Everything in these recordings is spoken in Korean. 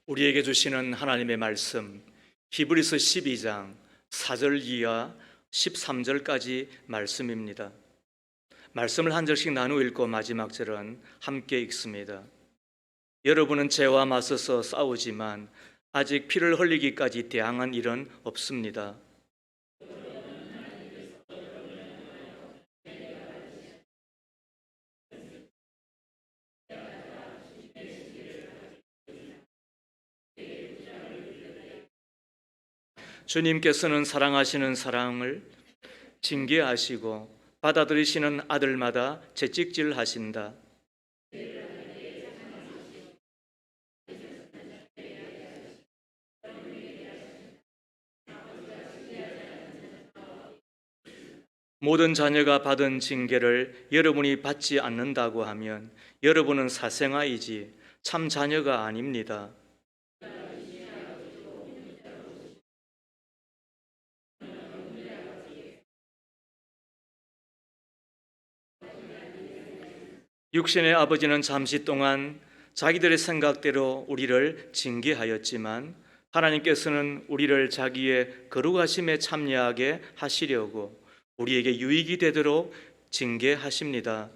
우리에게 주시는 하나님의 말씀, 히브리서 12장 4절 이하 13절까지 말씀입니다. 말씀을 한 절씩 나누어 읽고 마지막 절은 함께 읽습니다. 여러분은 죄와 맞서서 싸우지만 아직 피를 흘리기까지 대항한 일은 없습니다. 주님께서는 사랑하시는 사랑을 징계하시고 받아들이시는 아들마다 채찍질하신다. 모든 자녀가 받은 징계를 여러분이 받지 않는다고 하면 여러분은 사생아이지 참 자녀가 아닙니다. 육신의 아버지는 잠시 동안 자기들의 생각대로 우리를 징계하였지만 하나님께서는 우리를 자기의 거룩하심에 참여하게 하시려고 우리에게 유익이 되도록 징계하십니다.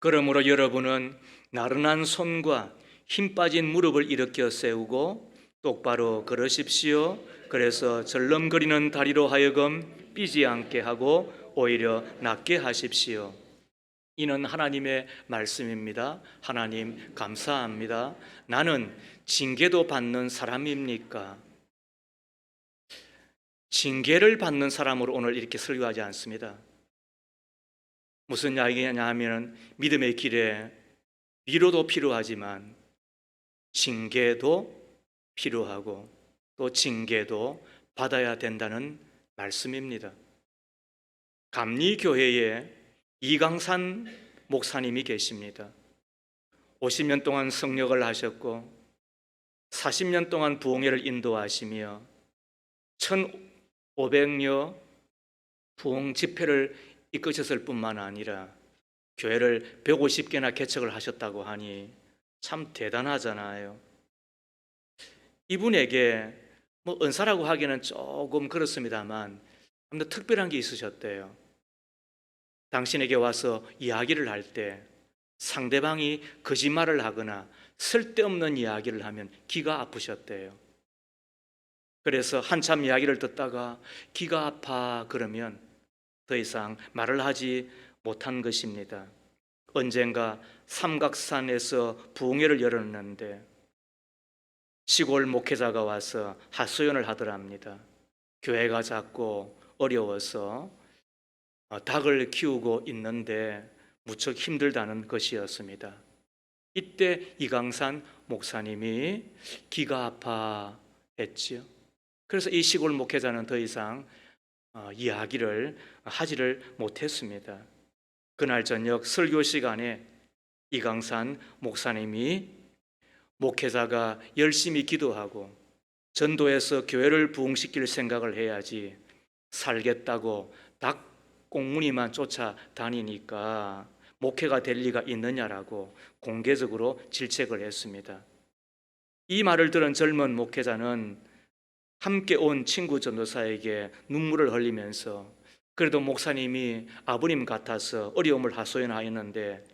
그러므로 여러분은 나른한 손과 힘 빠진 무릎을 일으켜 세우고 똑바로 걸으십시오. 그래서 절름거리는 다리로 하여금 삐지 않게 하고 오히려 낫게 하십시오. 이는 하나님의 말씀입니다. 하나님 감사합니다. 나는 징계도 받는 사람입니까? 징계를 받는 사람으로 오늘 이렇게 설교하지 않습니다. 무슨 이야기냐 하면 믿음의 길에 위로도 필요하지만 징계도 필요하고 또 징계도 받아야 된다는 말씀입니다. 감리교회에 이강산 목사님이 계십니다. 50년 동안 성역을 하셨고 40년 동안 부흥회를 인도하시며 1500여 부흥 집회를 이끄셨을 뿐만 아니라 교회를 150개나 개척을 하셨다고 하니 참 대단하잖아요. 이분에게 뭐 은사라고 하기는 조금 그렇습니다만 아무튼 특별한 게 있으셨대요. 당신에게 와서 이야기를 할 때 상대방이 거짓말을 하거나 쓸데없는 이야기를 하면 기가 아프셨대요. 그래서 한참 이야기를 듣다가 기가 아파 그러면 더 이상 말을 하지 못한 것입니다. 언젠가 삼각산에서 부흥회를 열었는데 시골 목회자가 와서 하소연을 하더랍니다. 교회가 작고 어려워서 닭을 키우고 있는데 무척 힘들다는 것이었습니다. 이때 이강산 목사님이 기가 아파했지요. 그래서 이 시골 목회자는 더 이상 이야기를 하지를 못했습니다. 그날 저녁 설교 시간에 이강산 목사님이 목회자가 열심히 기도하고 전도해서 교회를 부흥시킬 생각을 해야지 살겠다고 닭 꽁무니만 쫓아다니니까 목회가 될 리가 있느냐라고 공개적으로 질책을 했습니다. 이 말을 들은 젊은 목회자는 함께 온 친구 전도사에게 눈물을 흘리면서 그래도 목사님이 아버님 같아서 어려움을 하소연하였는데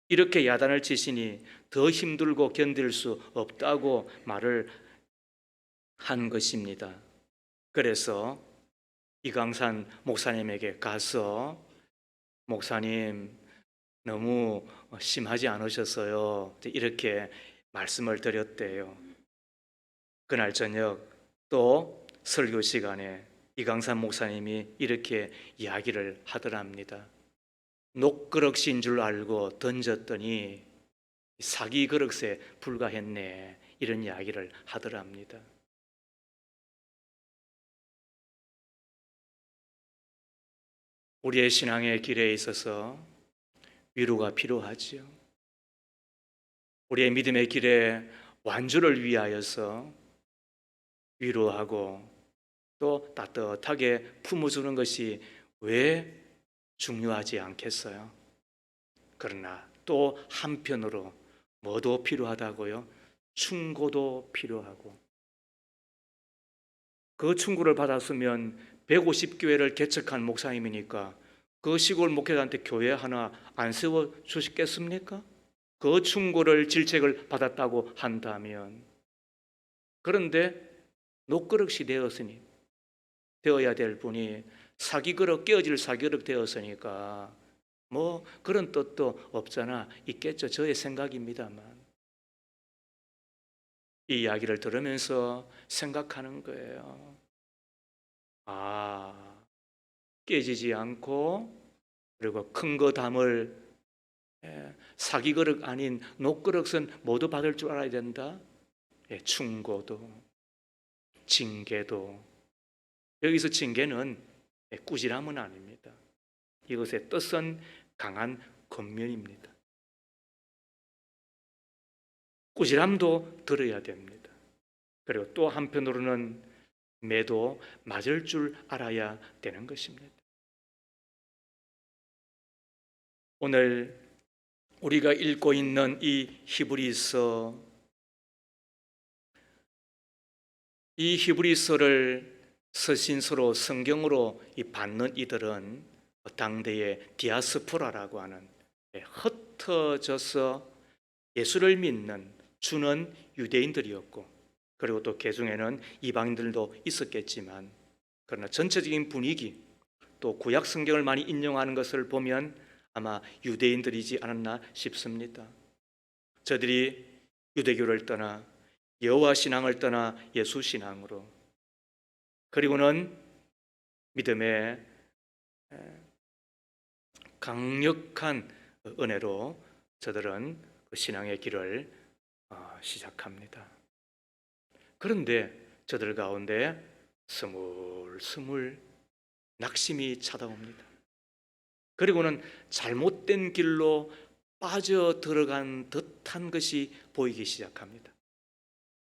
이렇게 야단을 치시니 더 힘들고 견딜 수 없다고 말을 한 것입니다. 그래서 이강산 목사님에게 가서 목사님 너무 심하지 않으셨어요? 이렇게 말씀을 드렸대요. 그날 저녁 또 설교 시간에 이강산 목사님이 이렇게 이야기를 하더랍니다. 녹그릇인 줄 알고 던졌더니 사기 그릇에 불과했네, 이런 이야기를 하더랍니다. 우리의 신앙의 길에 있어서 위로가 필요하지요. 우리의 믿음의 길에 완주를 위하여서 위로하고 또 따뜻하게 품어주는 것이 왜 중요하지 않겠어요? 그러나 또 한편으로 뭐도 필요하다고요? 충고도 필요하고, 그 충고를 받았으면 150교회를 개척한 목사님이니까 그 시골 목회자한테 교회 하나 안 세워 주시겠습니까? 그 충고를 질책을 받았다고 한다면. 그런데 녹그릇이 되어야 될 분이 사기그릇, 깨어질 사기그릇 되었으니까 뭐 그런 뜻도 없잖아. 있겠죠. 저의 생각입니다만. 이 이야기를 들으면서 생각하는 거예요. 깨지지 않고, 그리고 큰 거 담을 사기그릇 아닌 녹그릇은 모두 받을 줄 알아야 된다. 충고도, 징계도. 여기서 징계는 꾸지람은 아닙니다. 이것의 뜻은 강한 권면입니다. 꾸지람도 들어야 됩니다. 그리고 또 한편으로는 매도 맞을 줄 알아야 되는 것입니다. 오늘 우리가 읽고 있는 이 히브리서를 서신서로 성경으로 받는 이들은 당대의 디아스포라라고 하는 흩어져서 예수를 믿는 주는 유대인들이었고, 그리고 또 개중에는 이방인들도 있었겠지만, 그러나 전체적인 분위기, 또 구약 성경을 많이 인용하는 것을 보면 아마 유대인들이지 않았나 싶습니다. 저들이 유대교를 떠나 여호와 신앙을 떠나 예수 신앙으로, 그리고는 믿음의 강력한 은혜로 저들은 그 신앙의 길을 시작합니다. 그런데 저들 가운데 스물스물 낙심이 찾아옵니다. 그리고는 잘못된 길로 빠져 들어간 듯한 것이 보이기 시작합니다.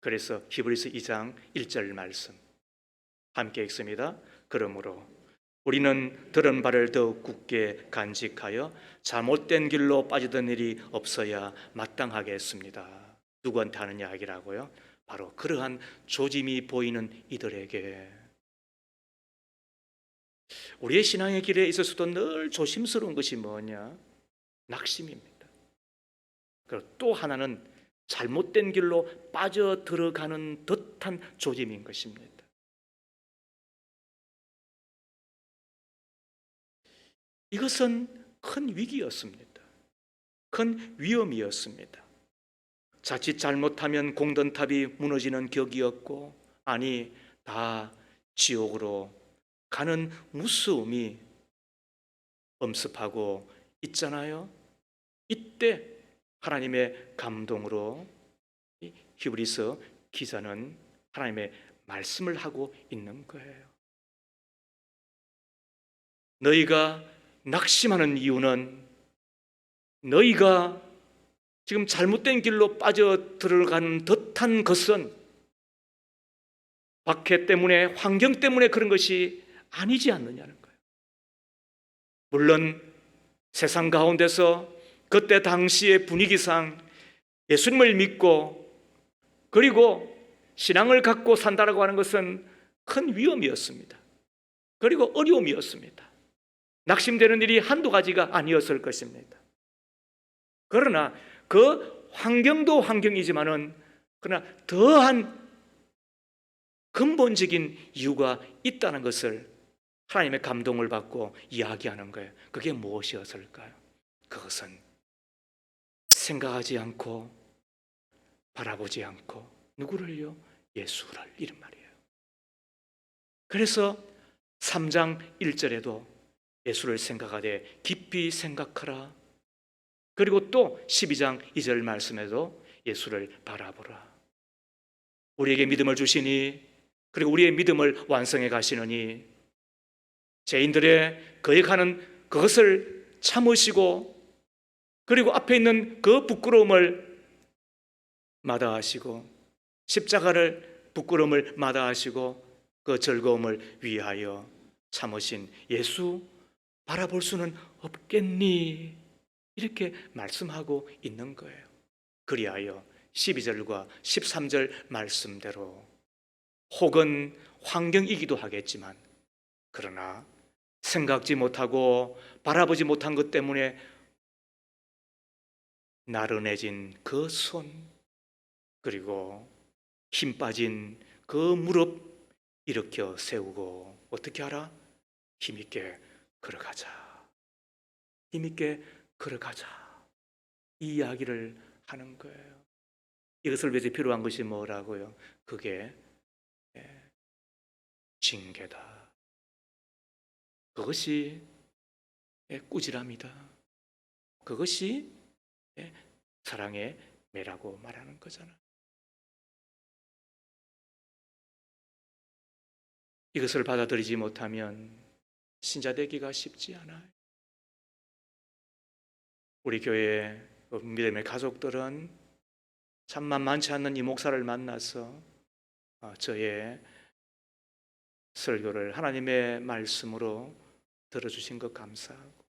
그래서 히브리서 2장 1절 말씀 함께 읽습니다. 그러므로 우리는 들은 바를 더욱 굳게 간직하여 잘못된 길로 빠지던 일이 없어야 마땅하게 했습니다. 누구한테 하는 이야기라고요? 바로 그러한 조짐이 보이는 이들에게. 우리의 신앙의 길에 있어서도 늘 조심스러운 것이 뭐냐? 낙심입니다. 그리고 또 하나는 잘못된 길로 빠져 들어가는 듯한 조짐인 것입니다. 이것은 큰 위기였습니다. 큰 위험이었습니다. 자칫 잘못하면 공든탑이 무너지는 격이었고, 아니 다 지옥으로 가는 무서움이 엄습하고 있잖아요. 이때 하나님의 감동으로 히브리서 기자는 하나님의 말씀을 하고 있는 거예요. 너희가 낙심하는 이유는 너희가 지금 잘못된 길로 빠져 들어간 듯한 것은 박해 때문에, 환경 때문에 그런 것이 아니지 않느냐는 거예요. 물론 세상 가운데서 그때 당시의 분위기상 예수님을 믿고 그리고 신앙을 갖고 산다라고 하는 것은 큰 위험이었습니다. 그리고 어려움이었습니다. 낙심되는 일이 한두 가지가 아니었을 것입니다. 그러나 그 환경도 환경이지만은 그러나 더한 근본적인 이유가 있다는 것을 하나님의 감동을 받고 이야기하는 거예요. 그게 무엇이었을까요? 그것은 생각하지 않고 바라보지 않고 누구를요? 예수를, 이런 말이에요. 그래서 3장 1절에도 예수를 생각하되 깊이 생각하라. 그리고 또 12장 2절 말씀에도 예수를 바라보라. 우리에게 믿음을 주시니, 그리고 우리의 믿음을 완성해 가시느니, 죄인들의 거역하는 그것을 참으시고, 그리고 앞에 있는 그 부끄러움을 마다하시고, 십자가를 부끄러움을 마다하시고, 그 즐거움을 위하여 참으신 예수 바라볼 수는 없겠니? 이렇게 말씀하고 있는 거예요. 그리하여 12절과 13절 말씀대로 혹은 환경이기도 하겠지만 그러나 생각지 못하고 바라보지 못한 것 때문에 나른해진 그 손, 그리고 힘 빠진 그 무릎 일으켜 세우고 어떻게 하라? 힘있게 걸어가자. 힘있게 걸어가자. 이 이야기를 하는 거예요. 이것을 위해서 필요한 것이 뭐라고요? 그게 징계다. 그것이 꾸지람이다. 그것이 사랑의 매라고 말하는 거잖아요. 이것을 받아들이지 못하면 신자 되기가 쉽지 않아요. 우리 교회 믿음의 가족들은 참 만만치 않는 이 목사를 만나서 저의 설교를 하나님의 말씀으로 들어주신 것 감사하고,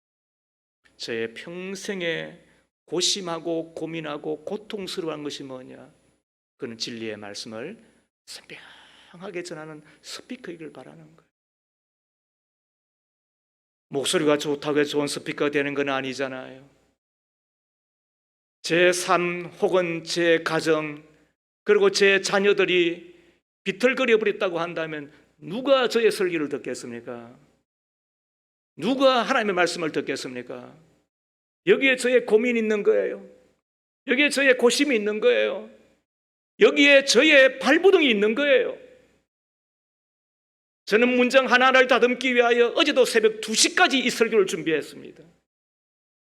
저의 평생에 고심하고 고민하고 고통스러워한 것이 뭐냐? 그는 진리의 말씀을 선명하게 전하는 스피커이길 바라는 거예요. 목소리가 좋다고 해서 좋은 스피커가 되는 건 아니잖아요. 제 삶 혹은 제 가정 그리고 제 자녀들이 비틀거려 버렸다고 한다면 누가 저의 설교를 듣겠습니까? 누가 하나님의 말씀을 듣겠습니까? 여기에 저의 고민이 있는 거예요. 여기에 저의 고심이 있는 거예요. 여기에 저의 발부둥이 있는 거예요. 저는 문장 하나를 다듬기 위하여 어제도 새벽 2시까지 이 설교를 준비했습니다.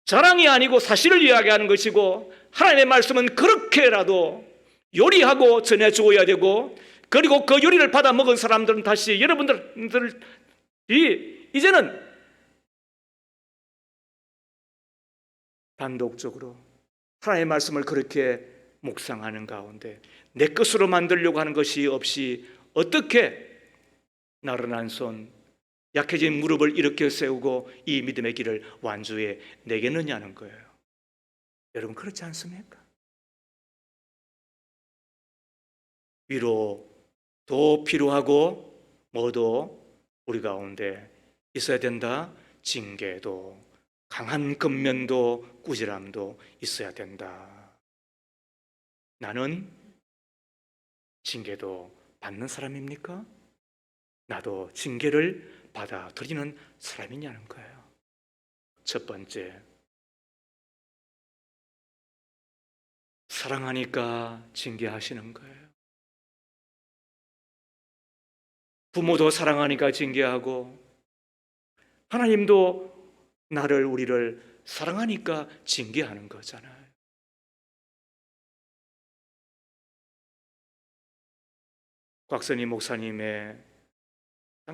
자랑이 아니고 사실을 이야기하는 것이고, 하나님의 말씀은 그렇게라도 요리하고 전해주어야 되고, 그리고 그 요리를 받아 먹은 사람들은 다시 여러분들이 이제는 단독적으로 하나님의 말씀을 그렇게 묵상하는 가운데 내 것으로 만들려고 하는 것이 없이 어떻게 나른한 손, 약해진 무릎을 일으켜 세우고 이 믿음의 길을 완주해 내겠느냐는 거예요. 여러분 그렇지 않습니까? 위로도 필요하고 뭐도 우리 가운데 있어야 된다. 징계도, 강한 근면도, 꾸지람도 있어야 된다. 나는 징계도 받는 사람입니까? 나도 징계를 받아들이는 사람이냐는 거예요. 첫 번째, 사랑하니까 징계하시는 거예요. 부모도 사랑하니까 징계하고, 하나님도 우리를 사랑하니까 징계하는 거잖아요. 곽선희 목사님의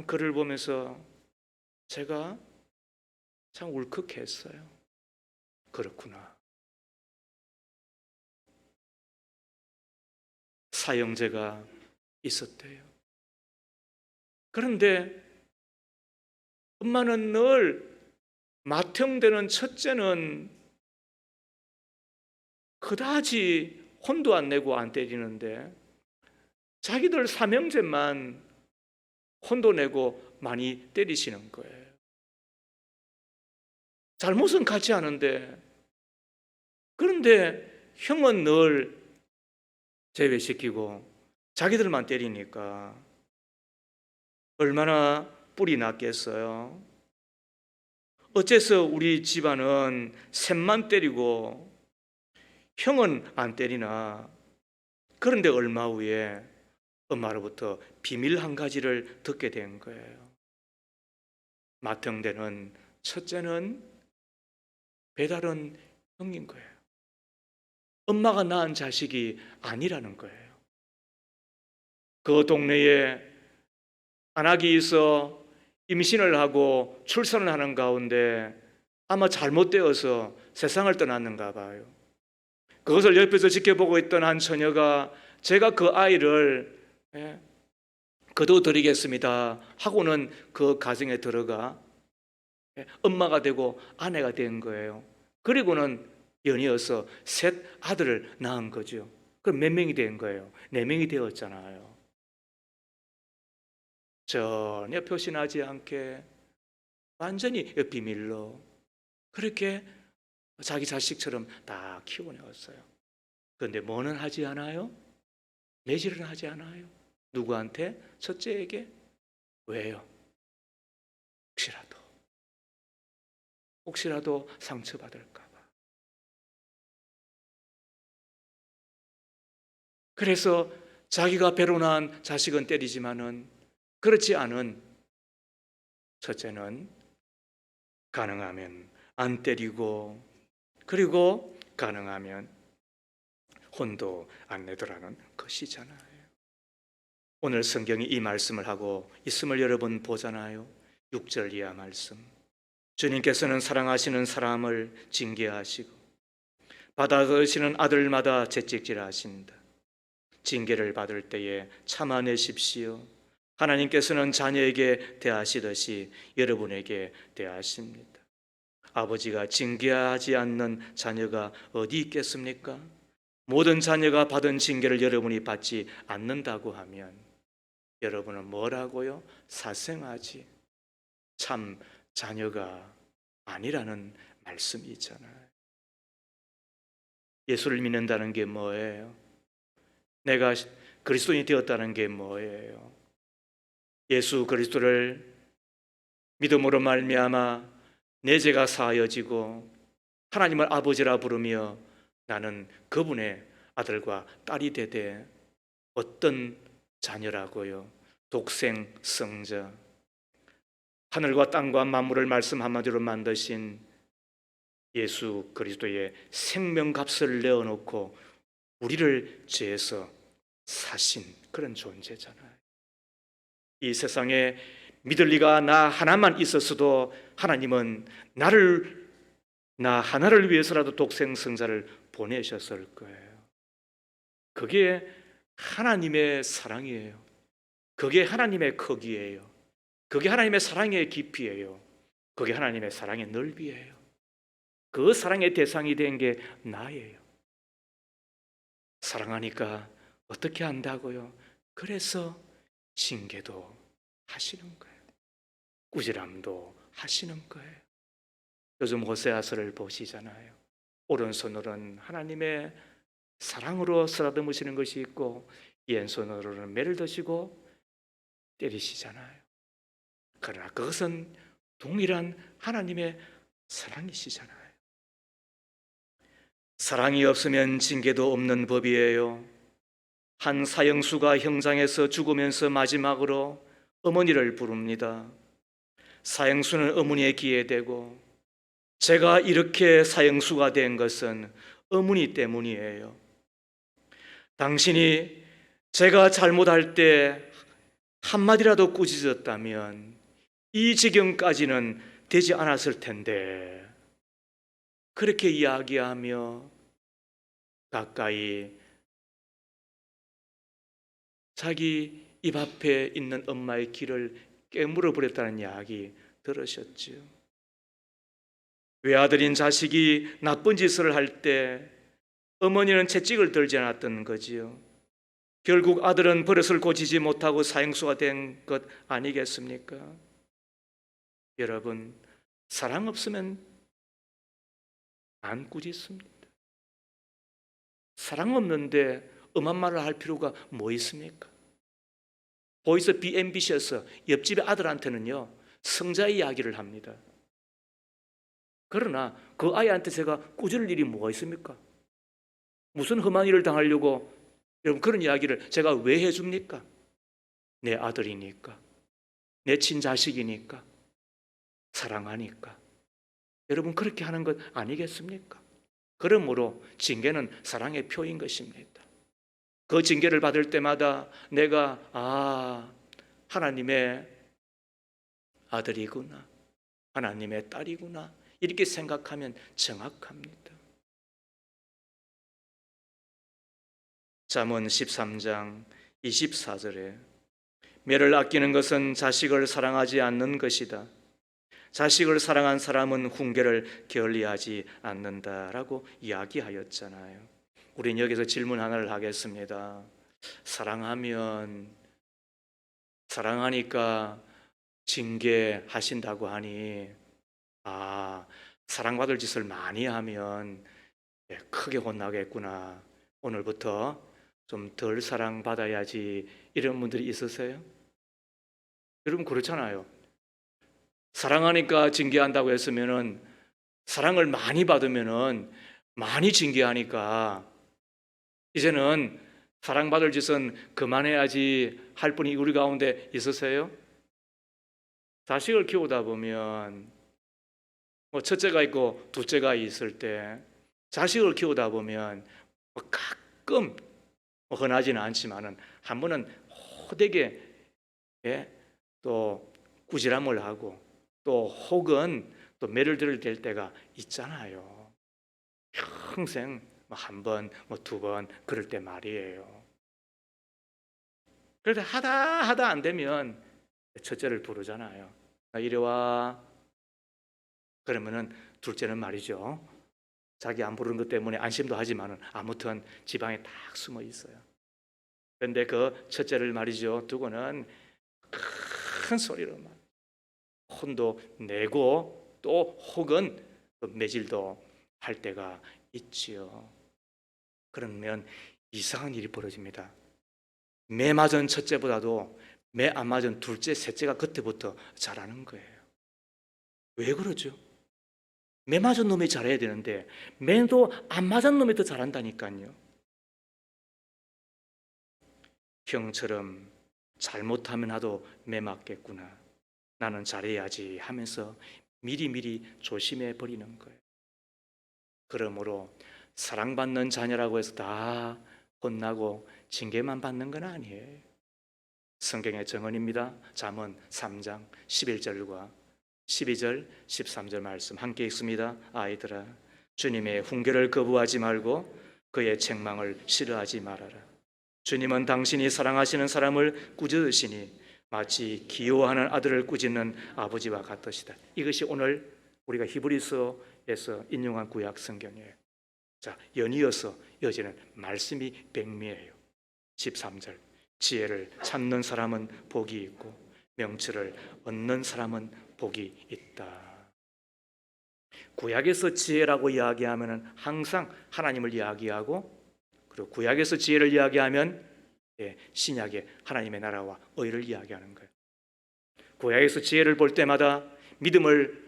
글을 보면서 제가 참 울컥했어요. 그렇구나. 사형제가 있었대요. 그런데 엄마는 늘 맏형되는 첫째는 그다지 혼도 안 내고 안 때리는데 자기들 삼형제만 혼도 내고 많이 때리시는 거예요. 잘못은 같이 하는데, 그런데 형은 늘 제외시키고 자기들만 때리니까 얼마나 뿔이 났겠어요. 어째서 우리 집안은 셋만 때리고 형은 안 때리나? 그런데 얼마 후에 엄마로부터 비밀 한 가지를 듣게 된 거예요. 맏형되는 첫째는 배다른 형인 거예요. 엄마가 낳은 자식이 아니라는 거예요. 그 동네에 안악이 있어 임신을 하고 출산을 하는 가운데 아마 잘못되어서 세상을 떠났는가 봐요. 그것을 옆에서 지켜보고 있던 한 처녀가 제가 그 거둬드리겠습니다 하고는 그 가정에 들어가 엄마가 되고 아내가 된 거예요. 그리고는 연이어서 셋 아들을 낳은 거죠. 그럼 몇 명이 된 거예요? 네 명이 되었잖아요. 전혀 표시나지 않게 완전히 비밀로 그렇게 자기 자식처럼 다 키워내었어요. 그런데 뭐는 하지 않아요? 매질은 하지 않아요. 누구한테? 첫째에게. 왜요? 혹시라도 상처받을까 봐. 그래서 자기가 배로 낳은 자식은 때리지만은 그렇지 않은 첫째는 가능하면 안 때리고, 그리고 가능하면 혼도 안 내더라는 것이잖아요. 오늘 성경이 이 말씀을 하고 있음을 여러분 보잖아요. 6절 이하 말씀. 주님께서는 사랑하시는 사람을 징계하시고 받아들이시는 아들마다 채찍질하신다. 징계를 받을 때에 참아내십시오. 하나님께서는 자녀에게 대하시듯이 여러분에게 대하십니다. 아버지가 징계하지 않는 자녀가 어디 있겠습니까? 모든 자녀가 받은 징계를 여러분이 받지 않는다고 하면 여러분은 뭐라고요? 사생아지, 참 자녀가 아니라는 말씀이 있잖아요. 예수를 믿는다는 게 뭐예요? 내가 그리스도인이 되었다는 게 뭐예요? 예수 그리스도를 믿음으로 말미암아 내 죄가 사하여지고 하나님을 아버지라 부르며 나는 그분의 아들과 딸이 되되 어떤 자녀라고요? 독생 성자, 하늘과 땅과 만물을 말씀 한마디로 만드신 예수 그리스도의 생명값을 내어놓고 우리를 죄에서 사신 그런 존재잖아요. 이 세상에 믿을 리가 나 하나만 있었어도 하나님은 나 하나를 위해서라도 독생 성자를 보내셨을 거예요. 그게 하나님의 사랑이에요. 그게 하나님의 크기예요. 그게 하나님의 사랑의 깊이예요. 그게 하나님의 사랑의 넓이예요. 그 사랑의 대상이 된 게 나예요. 사랑하니까 어떻게 한다고요? 그래서 징계도 하시는 거예요. 꾸지람도 하시는 거예요. 요즘 호세아서를 보시잖아요. 오른손으로는 하나님의 사랑으로 쓰다듬으시는 것이 있고 왼손으로는 매를 드시고 때리시잖아요. 그러나 그것은 동일한 하나님의 사랑이시잖아요. 사랑이 없으면 징계도 없는 법이에요. 한 사형수가 형장에서 죽으면서 마지막으로 어머니를 부릅니다. 사형수는 어머니의 귀에 대고 제가 이렇게 사형수가 된 것은 어머니 때문이에요. 당신이 제가 잘못할 때 한마디라도 꾸짖었다면 이 지경까지는 되지 않았을 텐데, 그렇게 이야기하며 가까이 자기 입 앞에 있는 엄마의 귀를 깨물어 버렸다는 이야기 들으셨죠? 외아들인 자식이 나쁜 짓을 할 때 어머니는 채찍을 들지 않았던 거지요. 결국 아들은 버릇을 고치지 못하고 사형수가 된 것 아니겠습니까? 여러분, 사랑 없으면 안 꾸짖습니다. 사랑 없는데 엄한 말을 할 필요가 뭐 있습니까? 보이스 비 앰비셔스, 옆집의 아들한테는요 성자의 이야기를 합니다. 그러나 그 아이한테 제가 꾸짖을 일이 뭐가 있습니까? 무슨 험한 일을 당하려고 여러분 그런 이야기를 제가 왜 해줍니까? 내 아들이니까, 내 친자식이니까, 사랑하니까. 여러분 그렇게 하는 것 아니겠습니까? 그러므로 징계는 사랑의 표인 것입니다. 그 징계를 받을 때마다 내가 하나님의 아들이구나, 하나님의 딸이구나 이렇게 생각하면 정확합니다. 잠언 13장 24절에 매를 아끼는 것은 자식을 사랑하지 않는 것이다. 자식을 사랑한 사람은 훈계를 게을리하지 않는다라고 이야기하였잖아요. 우린 여기서 질문 하나를 하겠습니다. 사랑하니까 징계하신다고 하니, 사랑받을 짓을 많이 하면 크게 혼나겠구나, 오늘부터 좀 덜 사랑받아야지, 이런 분들이 있으세요? 여러분 그렇잖아요. 사랑하니까 징계한다고 했으면은, 사랑을 많이 받으면은 많이 징계하니까 이제는 사랑받을 짓은 그만해야지 할 분이 우리 가운데 있으세요? 자식을 키우다 보면 첫째가 있고 둘째가 있을 때, 자식을 키우다 보면 가끔 흔하지는 않지만은 한 번은 호되게 또 꾸지람을 하고, 또 혹은 또 매를 들을 때가 있잖아요. 평생 한 번, 두 번 그럴 때 말이에요. 그래서 하다 안 되면 첫째를 부르잖아요. 이리 와. 그러면은 둘째는 말이죠, 자기 안 부르는 것 때문에 안심도 하지만은 아무튼 지방에 딱 숨어 있어요. 그런데 그 첫째를 말이죠, 두고는 큰 소리로 막 혼도 내고, 또 혹은 매질도 할 때가 있지요. 그러면 이상한 일이 벌어집니다. 매 맞은 첫째보다도 매 안 맞은 둘째, 셋째가 그때부터 잘하는 거예요. 왜 그러죠? 매 맞은 놈이 잘해야 되는데 매도 안 맞은 놈이 더 잘한다니까요. 형처럼 잘못하면 나도 매 맞겠구나, 나는 잘해야지 하면서 미리미리 조심해 버리는 거예요. 그러므로 사랑받는 자녀라고 해서 다 혼나고 징계만 받는 건 아니에요. 성경의 정언입니다. 잠언 3장 11절과 12절 13절 말씀 함께 읽습니다. 아이들아, 주님의 훈계를 거부하지 말고 그의 책망을 싫어하지 말아라. 주님은 당신이 사랑하시는 사람을 꾸짖으시니 마치 기호하는 아들을 꾸짖는 아버지와 같으시다. 이것이 오늘 우리가 히브리서에서 인용한 구약 성경이에요. 자, 연이어서 이어지는 말씀이 백미예요. 13절, 지혜를 찾는 사람은 복이 있고 명철을 얻는 사람은 복이 있다. 구약에서 지혜라고 이야기하면 항상 하나님을 이야기하고, 그리고 구약에서 지혜를 이야기하면 신약의 하나님의 나라와 의를 이야기하는 거예요. 구약에서 지혜를 볼 때마다 믿음을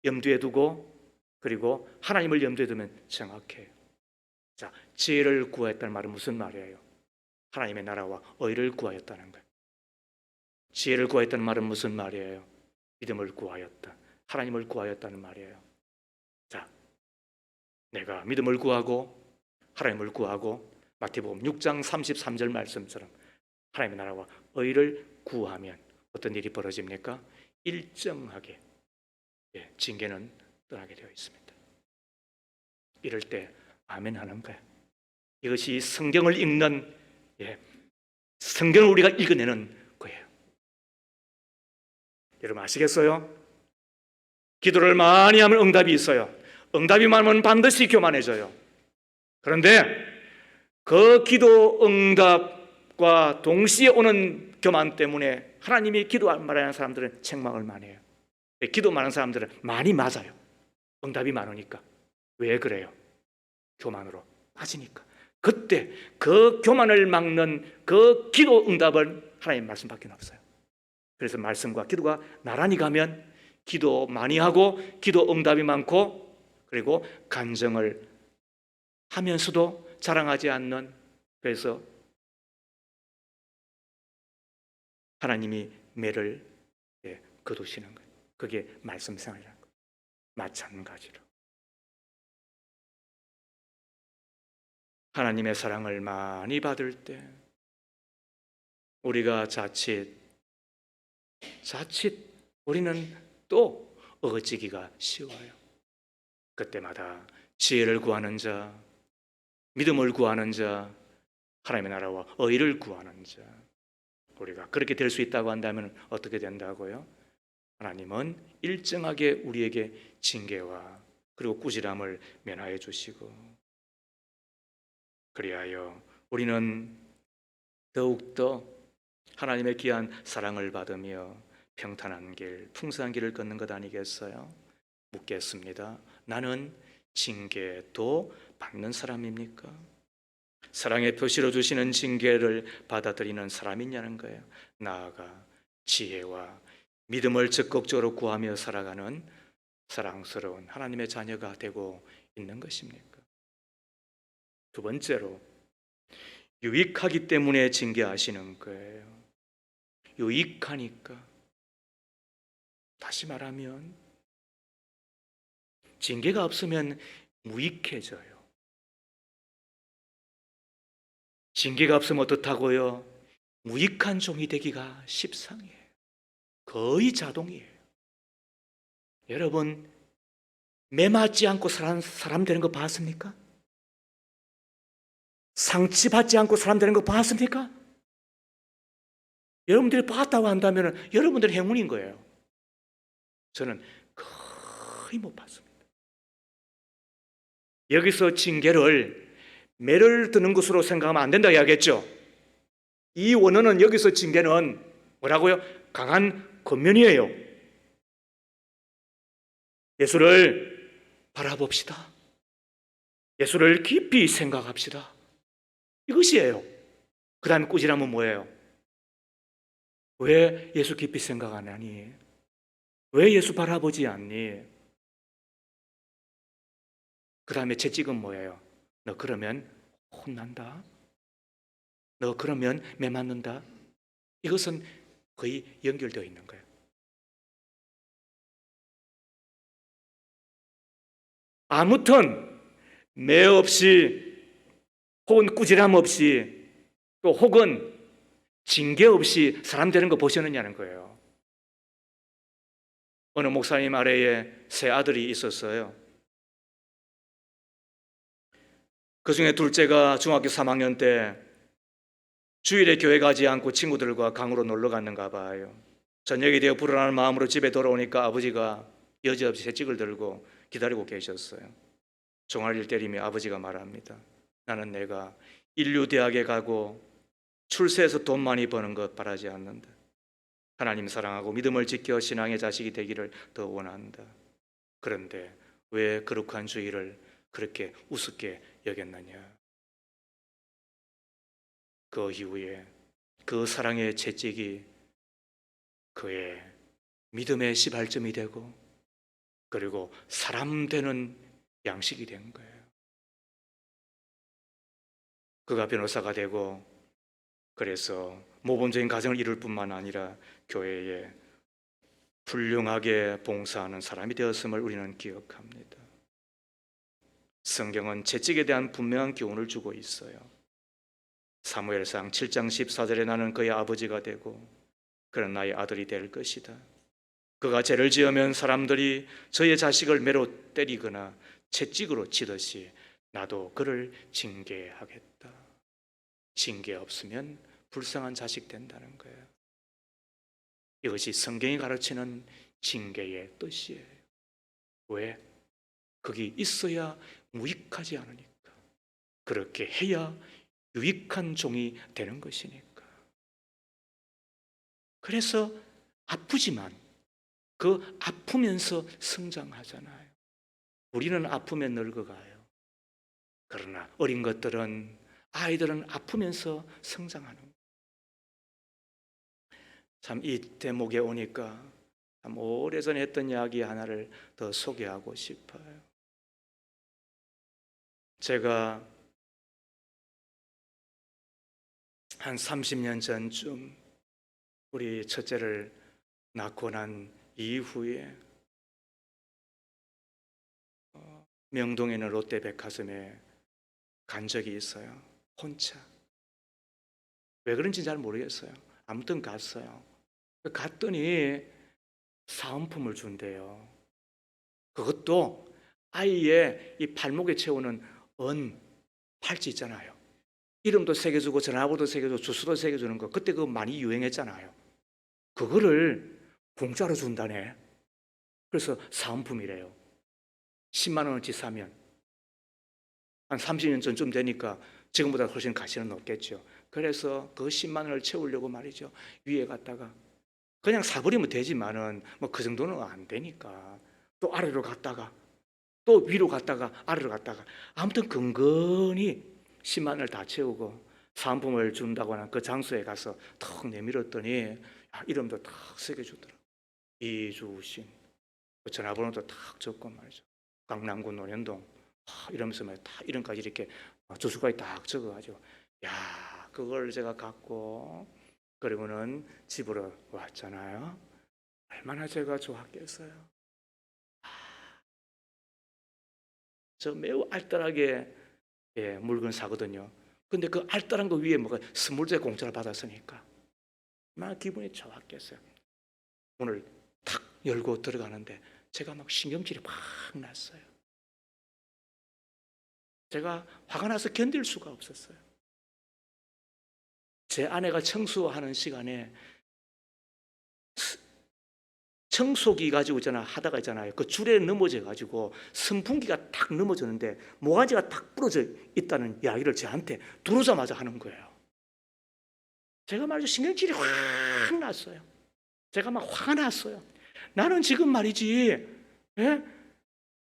염두에 두고, 그리고 하나님을 염두에 두면 정확해요. 자, 지혜를 구하였다는 말은 무슨 말이에요? 하나님의 나라와 의를 구하였다는 거예요. 지혜를 구하였다는 말은 무슨 말이에요? 믿음을 구하였다, 하나님을 구하였다는 말이에요. 자, 내가 믿음을 구하고 하나님을 구하고 마태복음 6장 33절 말씀처럼 하나님의 나라와 의를 구하면 어떤 일이 벌어집니까? 일정하게 징계는 떠나게 되어 있습니다. 이럴 때 아멘 하는 거예요. 이것이 성경을 읽는, 성경을 우리가 읽어내는 거예요. 여러분 아시겠어요? 기도를 많이 하면 응답이 있어요. 응답이 많으면 반드시 교만해져요. 그런데 그 기도 응답과 동시에 오는 교만 때문에 하나님이 기도 말하는 사람들은 책망을 많이 해요. 기도 많은 사람들은 많이 맞아요. 응답이 많으니까. 왜 그래요? 교만으로 빠지니까. 그때 그 교만을 막는 그 기도 응답은 하나님 말씀밖에 없어요. 그래서 말씀과 기도가 나란히 가면 기도 많이 하고 기도 응답이 많고, 그리고 간증을 하면서도 자랑하지 않는, 그래서 하나님이 매를 거두시는 거예요. 그게 말씀 생활이라는 거예요. 마찬가지로 하나님의 사랑을 많이 받을 때 우리가 자칫 우리는 또 어거지기가 쉬워요. 그때마다 지혜를 구하는 자, 믿음을 구하는 자, 하나님의 나라와 의를 구하는 자, 우리가 그렇게 될 수 있다고 한다면 어떻게 된다고요? 하나님은 일정하게 우리에게 징계와 그리고 꾸지람을 면하여 주시고, 그리하여 우리는 더욱더 하나님의 귀한 사랑을 받으며 평탄한 길, 풍성한 길을 걷는 것 아니겠어요? 묻겠습니다. 나는 징계도 받는 사람입니까? 사랑의 표시로 주시는 징계를 받아들이는 사람이냐는 거예요. 나아가 지혜와 믿음을 적극적으로 구하며 살아가는 사랑스러운 하나님의 자녀가 되고 있는 것입니까? 두 번째로, 유익하기 때문에 징계하시는 거예요. 유익하니까. 다시 말하면 징계가 없으면 무익해져요. 징계가 없으면 어떻다고요? 무익한 종이 되기가 십상이에요. 거의 자동이에요. 여러분, 매 맞지 않고 사람 되는 거 봤습니까? 상처받지 않고 사람 되는 거 봤습니까? 여러분들이 봤다고 한다면 여러분들의 행운인 거예요. 저는 거의 못 봤습니다. 여기서 징계를 매를 드는 것으로 생각하면 안 된다 이야기했죠. 이 원어는 여기서 징계는 뭐라고요? 강한 권면이에요. 예수를 바라봅시다. 예수를 깊이 생각합시다. 이것이에요. 그 다음에 꾸지람은 뭐예요? 왜 예수 깊이 생각 안 하니? 왜 예수 바라보지 않니? 그 다음에 채찍은 뭐예요? 너 그러면 혼난다. 너 그러면 매 맞는다. 이것은 거의 연결되어 있는 거예요. 아무튼 매 없이 혹은 꾸지람 없이 또 혹은 징계 없이 사람 되는 거 보셨느냐는 거예요. 어느 목사님 아래에 세 아들이 있었어요. 그 중에 둘째가 중학교 3학년 때 주일에 교회 가지 않고 친구들과 강으로 놀러 갔는가 봐요. 저녁이 되어 불안한 마음으로 집에 돌아오니까 아버지가 여지없이 채찍을 들고 기다리고 계셨어요. 종아리를 때리며 아버지가 말합니다. 나는 내가 인류대학에 가고 출세해서 돈 많이 버는 것 바라지 않는다. 하나님 사랑하고 믿음을 지켜 신앙의 자식이 되기를 더 원한다. 그런데 왜 거룩한 주의를 그렇게 우습게 여겼느냐? 그 이후에 그 사랑의 채찍이 그의 믿음의 시발점이 되고 그리고 사람 되는 양식이 된 거예요. 그가 변호사가 되고 그래서 모범적인 가정을 이룰 뿐만 아니라 교회에 훌륭하게 봉사하는 사람이 되었음을 우리는 기억합니다. 성경은 채찍에 대한 분명한 교훈을 주고 있어요. 사무엘상 7장 14절에 나는 그의 아버지가 되고 그는 나의 아들이 될 것이다. 그가 죄를 지으면 사람들이 저의 자식을 매로 때리거나 채찍으로 치듯이 나도 그를 징계하겠다. 징계 없으면 불쌍한 자식 된다는 거예요. 이것이 성경이 가르치는 징계의 뜻이에요. 왜? 거기 있어야 무익하지 않으니까. 그렇게 해야 유익한 종이 되는 것이니까. 그래서 아프지만 그 아프면서 성장하잖아요. 우리는 아프면 늙어가요. 그러나 어린 것들은, 아이들은 아프면서 성장하는 거예요. 참 이 대목에 오니까 참 오래전에 했던 이야기 하나를 더 소개하고 싶어요. 제가 한 30년 전쯤 우리 첫째를 낳고 난 이후에 명동에 있는 롯데백화점에 간 적이 있어요. 혼자. 왜 그런지 잘 모르겠어요. 아무튼 갔어요. 갔더니 사은품을 준대요. 그것도 아이의 이 발목에 채우는 팔찌 있잖아요. 이름도 새겨주고 전화번호도 새겨주고 주소도 새겨주는 거, 그때 그거 많이 유행했잖아요. 그거를 공짜로 준다네. 그래서 사은품이래요. 10만 원어치 사면 한 30년 전쯤 되니까 지금보다 훨씬 가치는 높겠죠. 그래서 그 10만 원을 채우려고 말이죠, 위에 갔다가 그냥 사버리면 되지만은 뭐 그 정도는 안 되니까 또 아래로 갔다가 또 위로 갔다가 아래로 갔다가 아무튼 근근히 10만 원을 다 채우고 사은품을 준다고 하는 그 장소에 가서 턱 내밀었더니 이름도 탁 새겨주더라고요. 이주신, 전화번호도 탁 적고 말이죠. 강남구 논현동 이러면서 다 이름까지 이렇게 주소까지 딱 적어가지고, 야, 그걸 제가 갖고 그리고는 집으로 왔잖아요. 얼마나 제가 좋았겠어요. 저 매우 알뜰하게 물건 사거든요. 근데 그 알뜰한 거 위에 뭐가 스물째 공짜를 받았으니까 얼마나 기분이 좋았겠어요. 문을 탁 열고 들어가는데 제가 막 신경질이 막 났어요. 제가 화가 나서 견딜 수가 없었어요. 제 아내가 청소하는 시간에 청소기 가지고 하다가 있잖아요. 그 줄에 넘어져 가지고 선풍기가 탁 넘어졌는데 모가지가 탁 부러져 있다는 이야기를 저한테 들어오자마자 하는 거예요. 제가 말이죠, 신경질이 확 났어요. 제가 막 화가 났어요. 나는 지금 말이지, 예?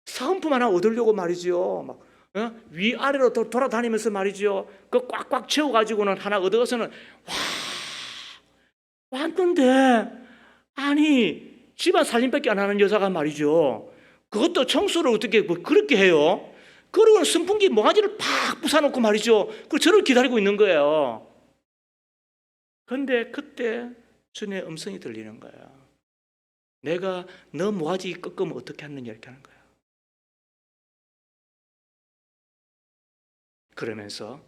사은품 하나 얻으려고 말이죠, 막 위아래로 돌아다니면서 말이죠, 그 꽉꽉 채워가지고는 하나 얻어서는 왔는데, 아니 집안 살림밖에 안 하는 여자가 말이죠, 그것도 청소를 어떻게 뭐 그렇게 해요? 그러고는 선풍기 모가지를 팍 부숴놓고 말이죠, 그 저를 기다리고 있는 거예요. 그런데 그때 주님의 음성이 들리는 거예요. 내가 너 모가지 꺾으면 어떻게 하느냐 이렇게 하는 거예요. 그러면서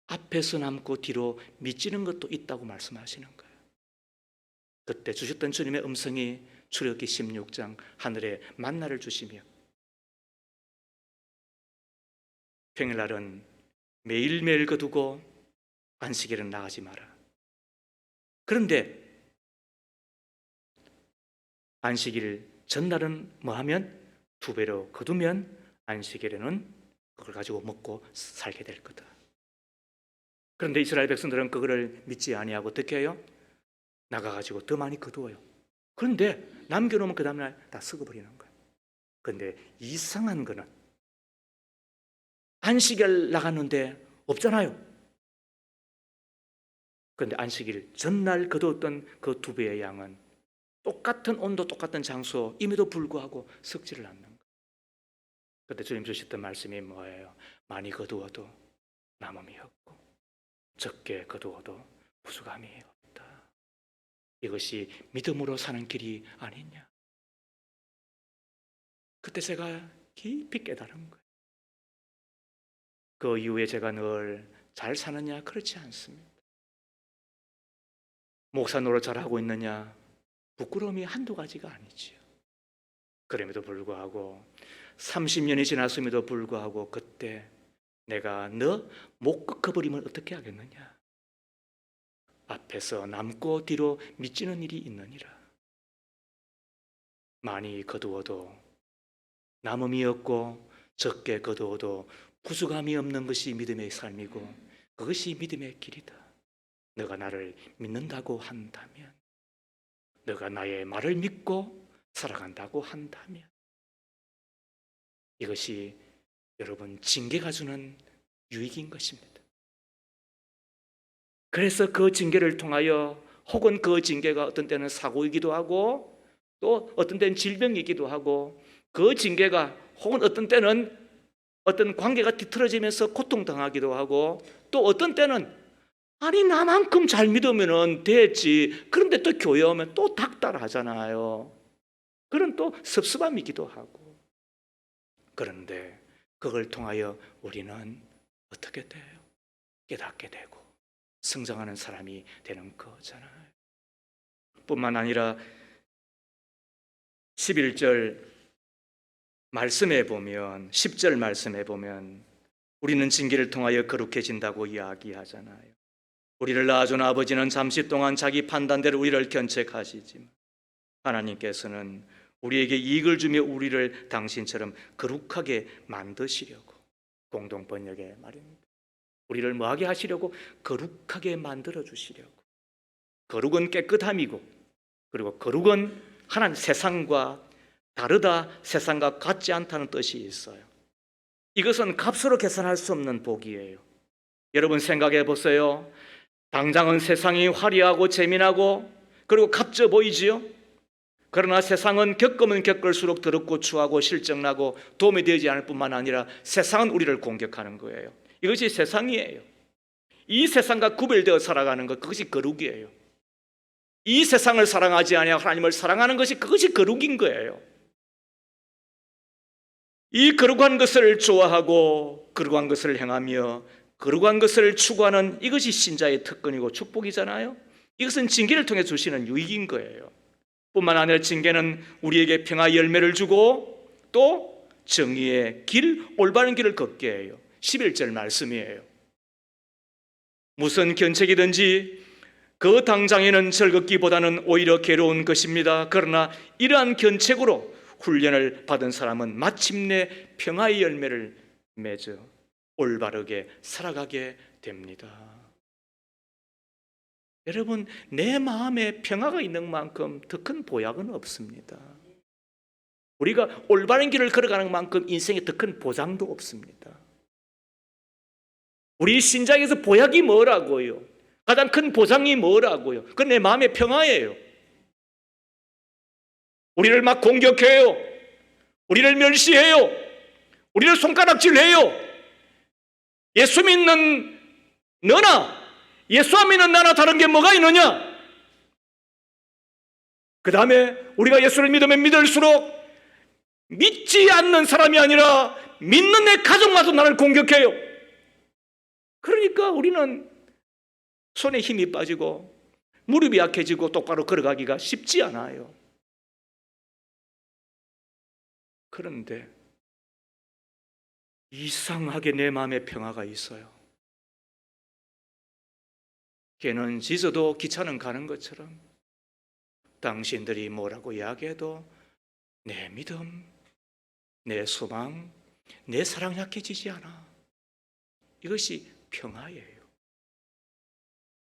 앞에서 남고 뒤로 미치는 것도 있다고 말씀하시는 거예요. 그때 주셨던 주님의 음성이 출애굽기 16장 하늘에 만나를 주시며 평일날은 매일매일 거두고 안식일은 나가지 마라. 그런데 안식일 전날은 뭐하면 2배로 거두면 안식일에는 그걸 가지고 먹고 살게 될 거다. 그런데 이스라엘 백성들은 그거를 믿지 아니하고 어떻게 해요? 나가가지고 더 많이 거두어요. 그런데 남겨놓으면 그 다음날 다 썩어버리는 거예요. 그런데 이상한 거는 안식일 나갔는데 없잖아요. 그런데 안식일 전날 거두었던 그 2배의 양은 똑같은 온도 똑같은 장소임에도 불구하고 썩지를 않는 거예요. 그때 주님 주셨던 말씀이 뭐예요? 많이 거두어도 남음이 없고 적게 거두어도 부족함이 없다. 이것이 믿음으로 사는 길이 아니냐. 그때 제가 깊이 깨달은 거예요. 그 이후에 제가 늘 잘 사느냐? 그렇지 않습니다. 목사 노릇 잘하고 있느냐? 부끄러움이 한두 가지가 아니지요. 그럼에도 불구하고 30년이 지났음에도 불구하고 그때 내가 너 못 꺾어버리면 어떻게 하겠느냐? 앞에서 남고 뒤로 미치는 일이 있느니라. 많이 거두어도 남음이 없고 적게 거두어도 부족함이 없는 것이 믿음의 삶이고 그것이 믿음의 길이다. 너가 나를 믿는다고 한다면, 너가 나의 말을 믿고 살아간다고 한다면 이것이 여러분 징계가 주는 유익인 것입니다. 그래서 그 징계를 통하여 혹은 그 징계가 어떤 때는 사고이기도 하고 또 어떤 때는 질병이기도 하고 그 징계가 혹은 어떤 때는 어떤 관계가 뒤틀어지면서 고통당하기도 하고 또 어떤 때는 아니 나만큼 잘 믿으면 됐지, 그런데 또 교회 오면 또 닥달하잖아요. 그런 또 섭섭함이기도 하고. 그런데 그걸 통하여 우리는 어떻게 돼요? 깨닫게 되고 성장하는 사람이 되는 거잖아요. 뿐만 아니라 11절 말씀에 보면 10절 말씀에 보면 우리는 징계를 통하여 거룩해진다고 이야기하잖아요. 우리를 낳아준 아버지는 잠시 동안 자기 판단대로 우리를 견책하시지만 하나님께서는 우리에게 이익을 주며 우리를 당신처럼 거룩하게 만드시려고, 공동번역의 말입니다. 우리를 뭐하게 하시려고? 거룩하게 만들어 주시려고. 거룩은 깨끗함이고, 그리고 거룩은 하나님 세상과 다르다, 세상과 같지 않다는 뜻이 있어요. 이것은 값으로 계산할 수 없는 복이에요. 여러분 생각해 보세요. 당장은 세상이 화려하고 재미나고 그리고 값져 보이지요. 그러나 세상은 겪으면 겪을수록 더럽고 추하고 실정나고 도움이 되지 않을 뿐만 아니라 세상은 우리를 공격하는 거예요. 이것이 세상이에요. 이 세상과 구별되어 살아가는 것, 그것이 거룩이에요. 이 세상을 사랑하지 아니하고 하나님을 사랑하는 것이, 그것이 거룩인 거예요. 이 거룩한 것을 좋아하고 거룩한 것을 행하며 거룩한 것을 추구하는 이것이 신자의 특권이고 축복이잖아요. 이것은 징계를 통해 주시는 유익인 거예요. 뿐만 아니라 징계는 우리에게 평화의 열매를 주고 또 정의의 길, 올바른 길을 걷게 해요. 11절 말씀이에요. 무슨 견책이든지 그 당장에는 즐겁기보다는 오히려 괴로운 것입니다. 그러나 이러한 견책으로 훈련을 받은 사람은 마침내 평화의 열매를 맺어 올바르게 살아가게 됩니다. 여러분, 내 마음에 평화가 있는 만큼 더 큰 보약은 없습니다. 우리가 올바른 길을 걸어가는 만큼 인생에 더 큰 보장도 없습니다. 우리 신자에게서 보약이 뭐라고요? 가장 큰 보장이 뭐라고요? 그건 내 마음의 평화예요. 우리를 막 공격해요. 우리를 멸시해요. 우리를 손가락질해요. 예수 믿는 너나 예수 안 믿는 나나 다른 게 뭐가 있느냐? 그 다음에 우리가 예수를 믿으면 믿을수록 믿지 않는 사람이 아니라 믿는 내 가족마저 나를 공격해요. 그러니까 우리는 손에 힘이 빠지고 무릎이 약해지고 똑바로 걸어가기가 쉽지 않아요. 그런데 이상하게 내 마음에 평화가 있어요. 걔는 짖어도 기차는 가는 것처럼 당신들이 뭐라고 이야기해도 내 믿음, 내 소망, 내 사랑 약해지지 않아. 이것이 평화예요.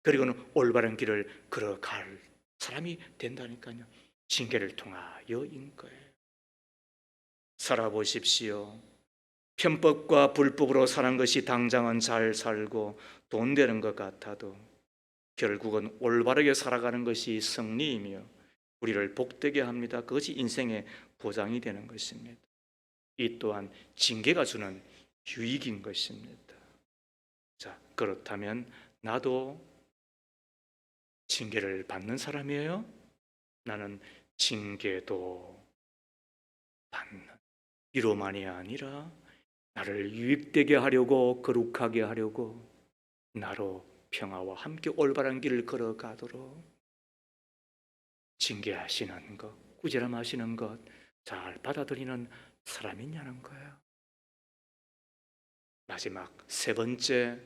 그리고는 올바른 길을 걸어갈 사람이 된다니까요. 징계를 통하여인 거예요. 살아보십시오. 편법과 불법으로 사는 것이 당장은 잘 살고 돈 되는 것 같아도 결국은 올바르게 살아가는 것이 승리이며 우리를 복되게 합니다. 그것이 인생의 보장이 되는 것입니다. 이 또한 징계가 주는 유익인 것입니다. 자, 그렇다면 나도 징계를 받는 사람이에요? 나는 징계도 받는, 이로만이 아니라 나를 유익되게 하려고, 거룩하게 하려고 나로 평화와 함께 올바른 길을 걸어가도록 징계하시는 것, 꾸지람하시는 것 잘 받아들이는 사람이냐는 거예요. 마지막 세 번째,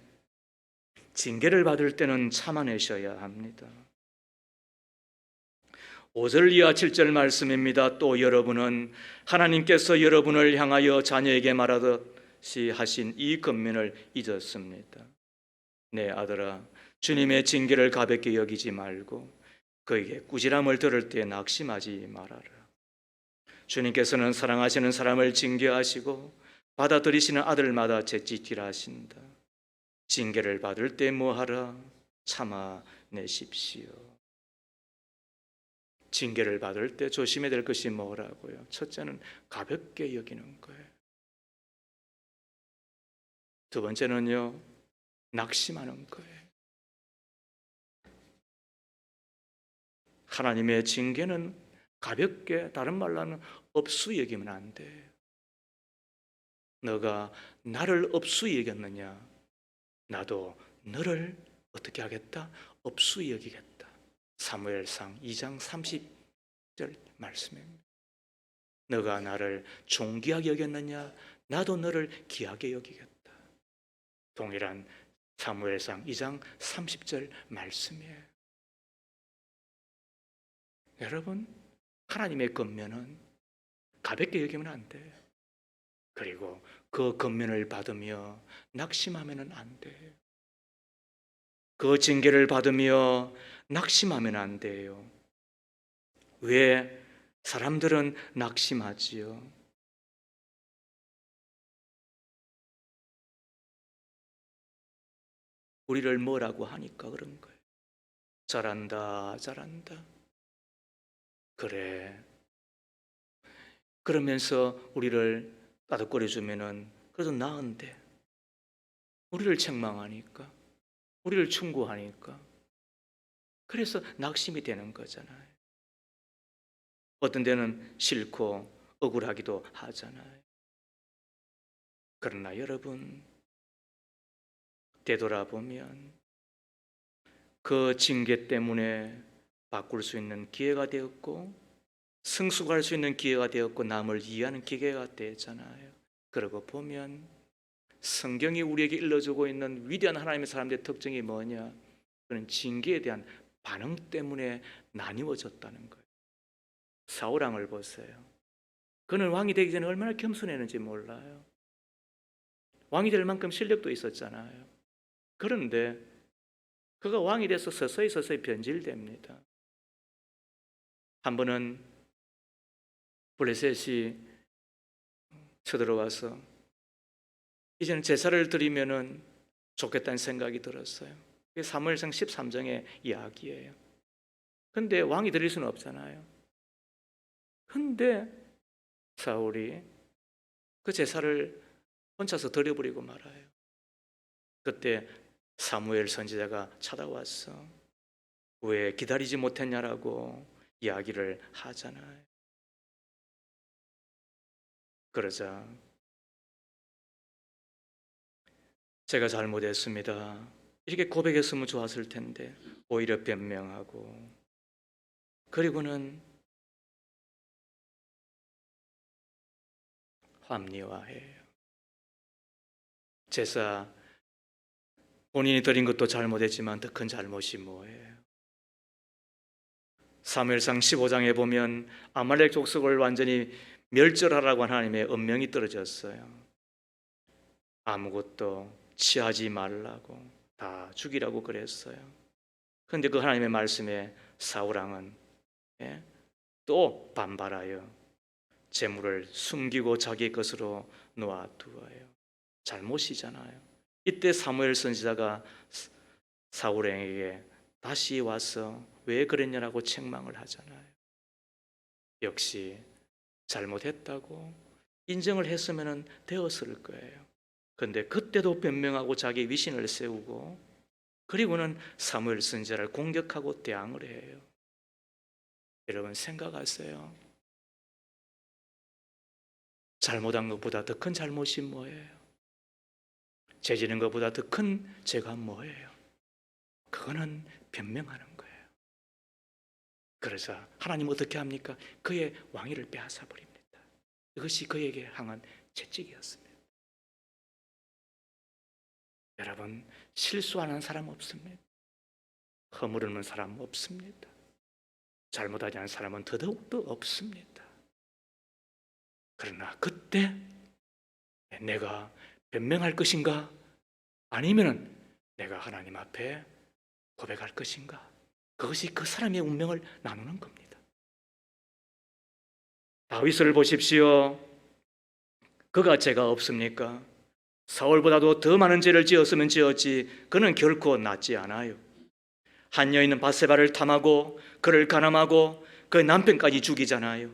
징계를 받을 때는 참아내셔야 합니다. 5절 이하 7절 말씀입니다. 또 여러분은 하나님께서 여러분을 향하여 자녀에게 말하듯이 하신 이 권면을 잊었습니다. 내 아들아, 주님의 징계를 가볍게 여기지 말고 그에게 꾸지람을 들을 때 낙심하지 말아라. 주님께서는 사랑하시는 사람을 징계하시고 받아들이시는 아들마다 채찍질을 하신다. 징계를 받을 때 뭐하라? 참아내십시오. 징계를 받을 때 조심해야 될 것이 뭐라고요? 첫째는 가볍게 여기는 거예요. 두 번째는요, 낙심하는 거예요. 하나님의 징계는 가볍게, 다른 말로 하면 업수 여기면 안 돼요. 너가 나를 업수 여겼느냐? 나도 너를 어떻게 하겠다? 업수 여기겠다. 사무엘상 2장 30절 말씀입니다. 너가 나를 존귀하게 여겼느냐? 나도 너를 귀하게 여기겠다. 동일한 사무엘상 2장 30절 말씀이에요. 여러분, 하나님의 권면은 가볍게 여기면 안 돼요. 그리고 그 권면을 받으며 낙심하면 안 돼요. 그 징계를 받으며 낙심하면 안 돼요. 왜 사람들은 낙심하지요? 우리를 뭐라고 하니까 그런 거예요. 잘한다, 잘한다. 그래. 그러면서 우리를 따뜻거려 주면은 그래도 나은데, 우리를 책망하니까, 우리를 충고하니까, 그래서 낙심이 되는 거잖아요. 어떤 데는 싫고 억울하기도 하잖아요. 그러나 여러분, 되돌아보면 그 징계 때문에 바꿀 수 있는 기회가 되었고, 승수할 수 있는 기회가 되었고, 남을 이해하는 기회가 되잖아요. 그러고 보면 성경이 우리에게 일러주고 있는 위대한 하나님의 사람들의 특징이 뭐냐? 그는 징계에 대한 반응 때문에 나뉘어졌다는 거예요. 사울왕을 보세요. 그는 왕이 되기 전에 얼마나 겸손했는지 몰라요. 왕이 될 만큼 실력도 있었잖아요. 그런데 그가 왕이 돼서 서서히 변질됩니다. 한 번은 블레셋이 쳐들어와서 이제는 제사를 드리면은 좋겠다는 생각이 들었어요. 그게 사무엘상 13장의 이야기예요. 근데 왕이 드릴 수는 없잖아요. 근데 사울이 그 제사를 혼자서 드려버리고 말아요. 그때 사무엘 선지자가 찾아왔어. 왜 기다리지 못했냐라고 이야기를 하잖아요. 그러자 제가 잘못했습니다, 이렇게 고백했으면 좋았을 텐데 오히려 변명하고, 그리고는 합리화해요. 제사 본인이 드린 것도 잘못했지만 더 큰 잘못이 뭐예요? 사무엘상 15장에 보면 아말렉 족속을 완전히 멸절하라고 하나님의 엄명이 떨어졌어요. 아무것도 취하지 말라고, 다 죽이라고 그랬어요. 그런데 그 하나님의 말씀에 사울왕은 또 반발하여 재물을 숨기고 자기 것으로 놓아두어요. 잘못이잖아요. 이때 사무엘 선지자가 사울에게 다시 와서 왜 그랬냐라고 책망을 하잖아요. 역시 잘못했다고 인정을 했으면 되었을 거예요. 그런데 그때도 변명하고 자기 위신을 세우고, 그리고는 사무엘 선지자를 공격하고 대항을 해요. 여러분 생각하세요. 잘못한 것보다 더 큰 잘못이 뭐예요? 죄지는 것보다 더 큰 죄가 뭐예요? 그거는 변명하는 거예요. 그래서 하나님 어떻게 합니까? 그의 왕위를 빼앗아 버립니다. 이것이 그에게 향한 채찍이었습니다. 여러분, 실수하는 사람 없습니다. 허물없는 사람 없습니다. 잘못하지 않은 사람은 더더욱더 없습니다. 그러나 그때 내가 변명할 것인가? 아니면 내가 하나님 앞에 고백할 것인가? 그것이 그 사람의 운명을 나누는 겁니다. 다윗을 보십시오. 그가 죄가 없습니까? 사울보다도 더 많은 죄를 지었으면 지었지 그는 결코 낫지 않아요. 한 여인은 바세바를 탐하고 그를 간암하고 그 남편까지 죽이잖아요.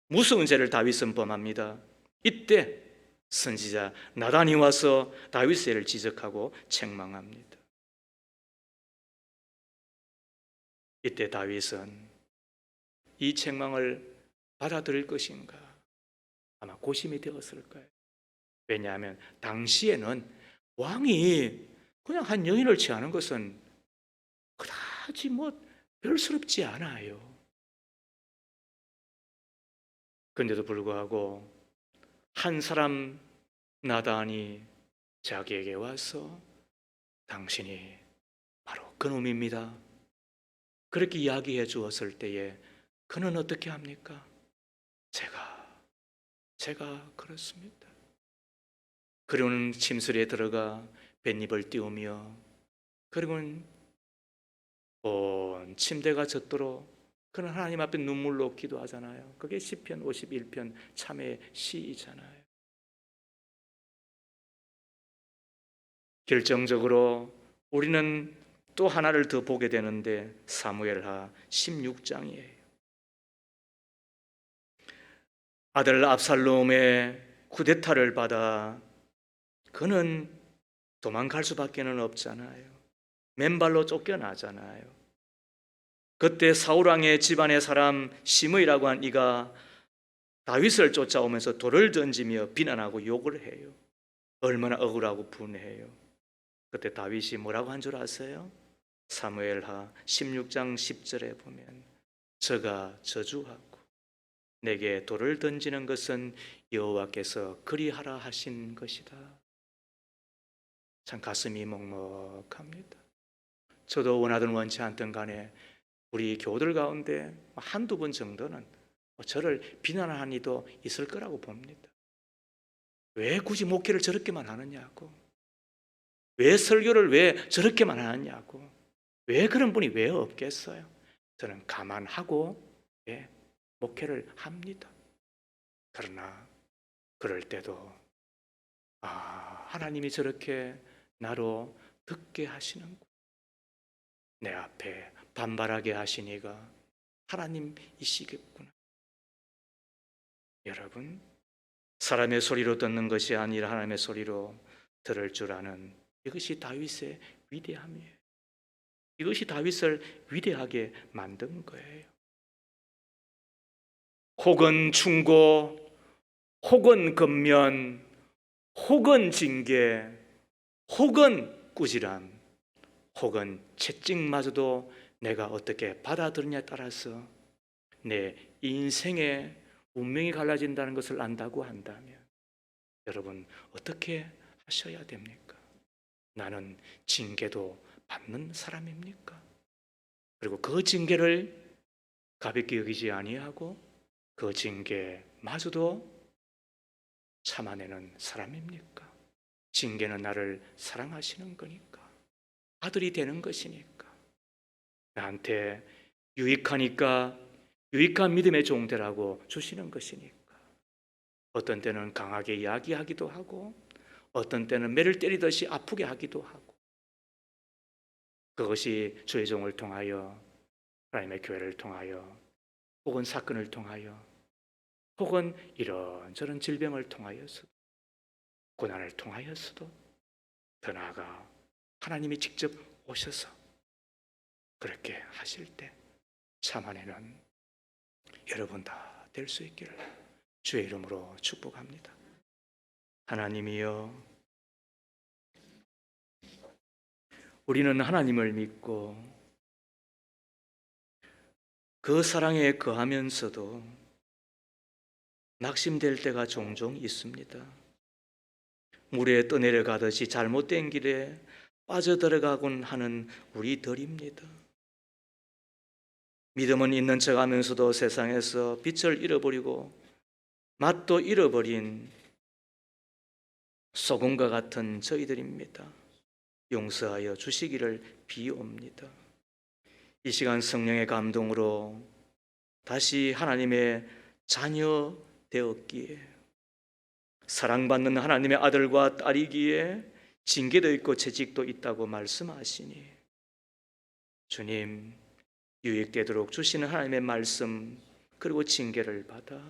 무서운 죄를 다윗은 범합니다. 이때 선지자 나단이 와서 다윗의 죄를 지적하고 책망합니다. 이때 다윗은 이 책망을 받아들일 것인가? 아마 고심이 되었을 거예요. 왜냐하면 당시에는 왕이 그냥 한 여인을 취하는 것은 그다지 별스럽지 않아요. 그런데도 불구하고 한 사람 나단이 자기에게 와서 당신이 바로 그놈입니다. 그렇게 이야기해 주었을 때에 그는 어떻게 합니까? 제가 그렇습니다. 그리고는 침실에 들어가 뱃잎을 띄우며 그리고는 온 침대가 젖도록 그는 하나님 앞에 눈물로 기도하잖아요. 그게 시편 51편 참의 시이잖아요. 결정적으로 우리는 또 하나를 더 보게 되는데 사무엘하 16장이에요. 아들 압살롬의 쿠데타를 받아 그는 도망갈 수밖에는 없잖아요. 맨발로 쫓겨나잖아요. 그때 사울왕의 집안의 사람 시므이라고 한 이가 다윗을 쫓아오면서 돌을 던지며 비난하고 욕을 해요. 얼마나 억울하고 분해해요. 그때 다윗이 뭐라고 한 줄 아세요? 사무엘하 16장 10절에 보면 저가 저주하고 내게 돌을 던지는 것은 여호와께서 그리하라 하신 것이다. 참 가슴이 먹먹합니다. 저도 원하든 원치 않든 간에 우리 교우들 가운데 한두 번 정도는 저를 비난하는 이도 있을 거라고 봅니다. 왜 굳이 목회를 저렇게만 하느냐고, 왜 설교를 왜 저렇게만 하느냐고, 왜 그런 분이 왜 없겠어요? 저는 감안하고 목회를 합니다. 그러나 그럴 때도 하나님이 저렇게 나로 듣게 하시는구나, 내 앞에 반발하게 하시니가 하나님이시겠구나. 여러분, 사람의 소리로 듣는 것이 아니라 하나님의 소리로 들을 줄 아는 이것이 다윗의 위대함이에요. 이것이 다윗을 위대하게 만든 거예요. 혹은 충고, 혹은 권면, 혹은 징계, 혹은 꾸지람, 혹은 채찍마저도 내가 어떻게 받아들이냐에 따라서 내 인생의 운명이 갈라진다는 것을 안다고 한다면 여러분 어떻게 하셔야 됩니까? 나는 징계도 받는 사람입니까? 그리고 그 징계를 가볍게 여기지 아니하고 그 징계마저도 참아내는 사람입니까? 징계는 나를 사랑하시는 거니까, 아들이 되는 것이니까, 나한테 유익하니까 유익한 믿음의 종되라고 주시는 것이니까. 어떤 때는 강하게 이야기하기도 하고 어떤 때는 매를 때리듯이 아프게 하기도 하고, 그것이 주의 종을 통하여, 하나님의 교회를 통하여, 혹은 사건을 통하여, 혹은 이런저런 질병을 통하여서도, 고난을 통하여서도, 더 나아가 하나님이 직접 오셔서 그렇게 하실 때 참아내는 여러분 다 될 수 있기를 주의 이름으로 축복합니다. 하나님이여, 우리는 하나님을 믿고 그 사랑에 거하면서도 낙심될 때가 종종 있습니다. 물에 떠내려가듯이 잘못된 길에 빠져들어가곤 하는 우리들입니다. 믿음은 있는 척 하면서도 세상에서 빛을 잃어버리고 맛도 잃어버린 소금과 같은 저희들입니다. 용서하여 주시기를 비옵니다. 이 시간 성령의 감동으로 다시 하나님의 자녀 되었기에, 사랑받는 하나님의 아들과 딸이기에 징계도 있고 채찍도 있다고 말씀하시니, 주님, 유익되도록 주시는 하나님의 말씀 그리고 징계를 받아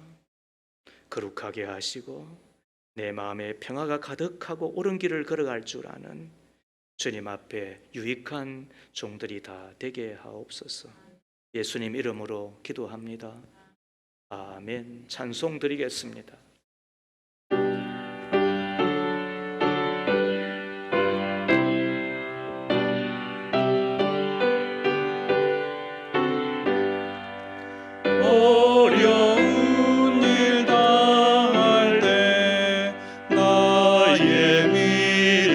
거룩하게 하시고 내 마음에 평화가 가득하고 옳은 길을 걸어갈 줄 아는 주님 앞에 유익한 종들이 다 되게 하옵소서. 예수님 이름으로 기도합니다. 아멘. 찬송 드리겠습니다. 어려운 일 당할 때 나의 미래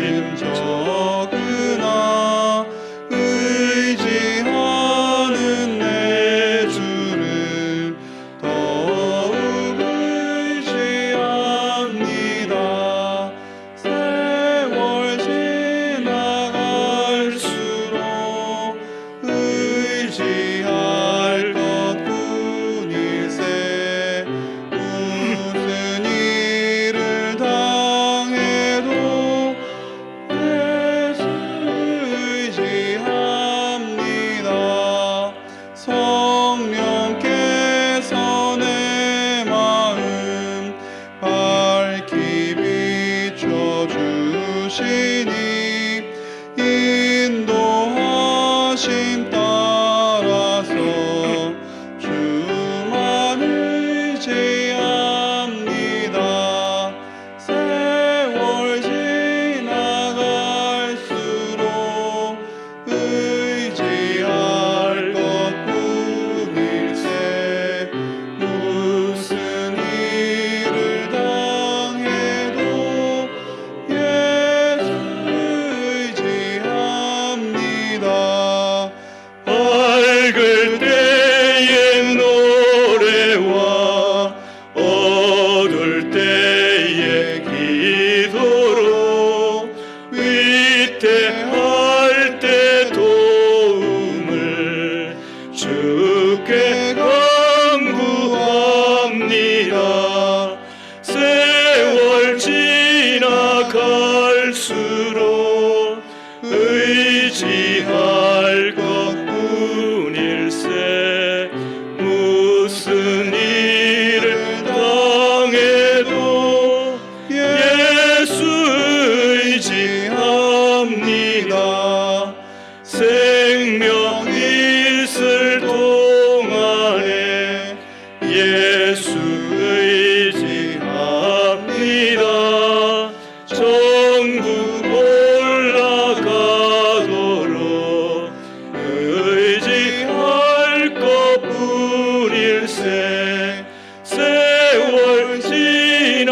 세월 지나갈수록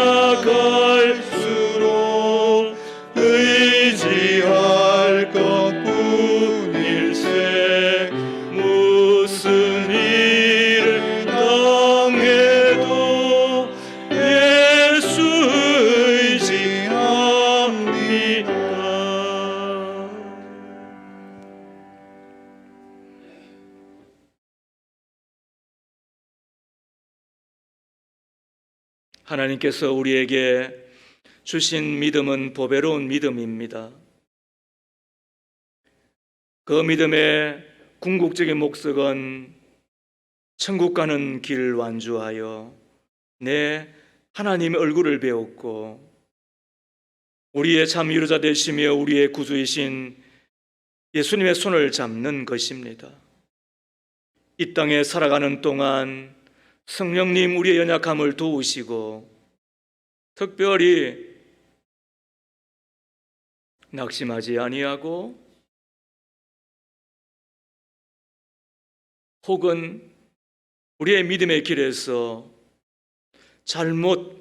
의지할 것뿐일세. 무슨 일을 당해도 예수 의지합니다. 하나님께서 우리에게 주신 믿음은 보배로운 믿음입니다. 그 믿음의 궁극적인 목적은 천국 가는 길 완주하여 내 하나님의 얼굴을 배웠고 우리의 참 위로자 되시며 우리의 구주이신 예수님의 손을 잡는 것입니다. 이 땅에 살아가는 동안 성령님 우리의 연약함을 도우시고 특별히 낙심하지 아니하고 혹은 우리의 믿음의 길에서 잘못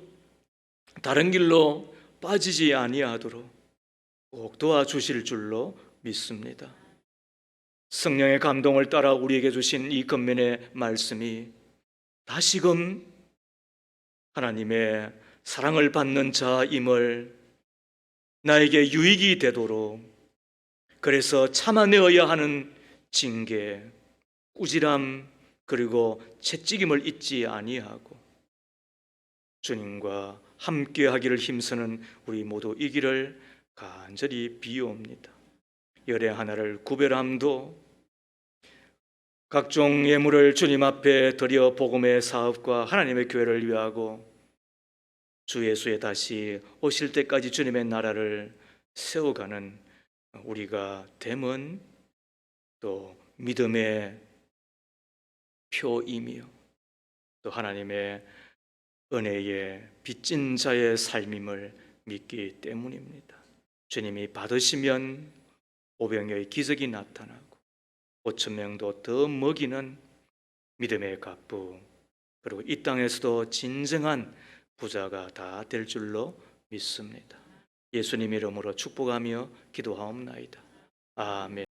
다른 길로 빠지지 아니하도록 꼭 도와주실 줄로 믿습니다. 성령의 감동을 따라 우리에게 주신 이 겉면의 말씀이 다시금 하나님의 사랑을 받는 자임을 나에게 유익이 되도록, 그래서 참아내어야 하는 징계, 꾸지람 그리고 채찍임을 잊지 아니하고 주님과 함께하기를 힘쓰는 우리 모두 이기를 간절히 비옵니다. 열의 하나를 구별함도 각종 예물을 주님 앞에 드려 복음의 사업과 하나님의 교회를 위하고 주 예수의 다시 오실 때까지 주님의 나라를 세워가는 우리가 됨은 또 믿음의 표이며 또 하나님의 은혜의 빚진 자의 삶임을 믿기 때문입니다. 주님이 받으시면 오병이어의 기적이 나타나고 5,000명도 더 먹이는 믿음의 갑부, 그리고 이 땅에서도 진정한 부자가 다 될 줄로 믿습니다. 예수님 이름으로 축복하며 기도하옵나이다. 아멘.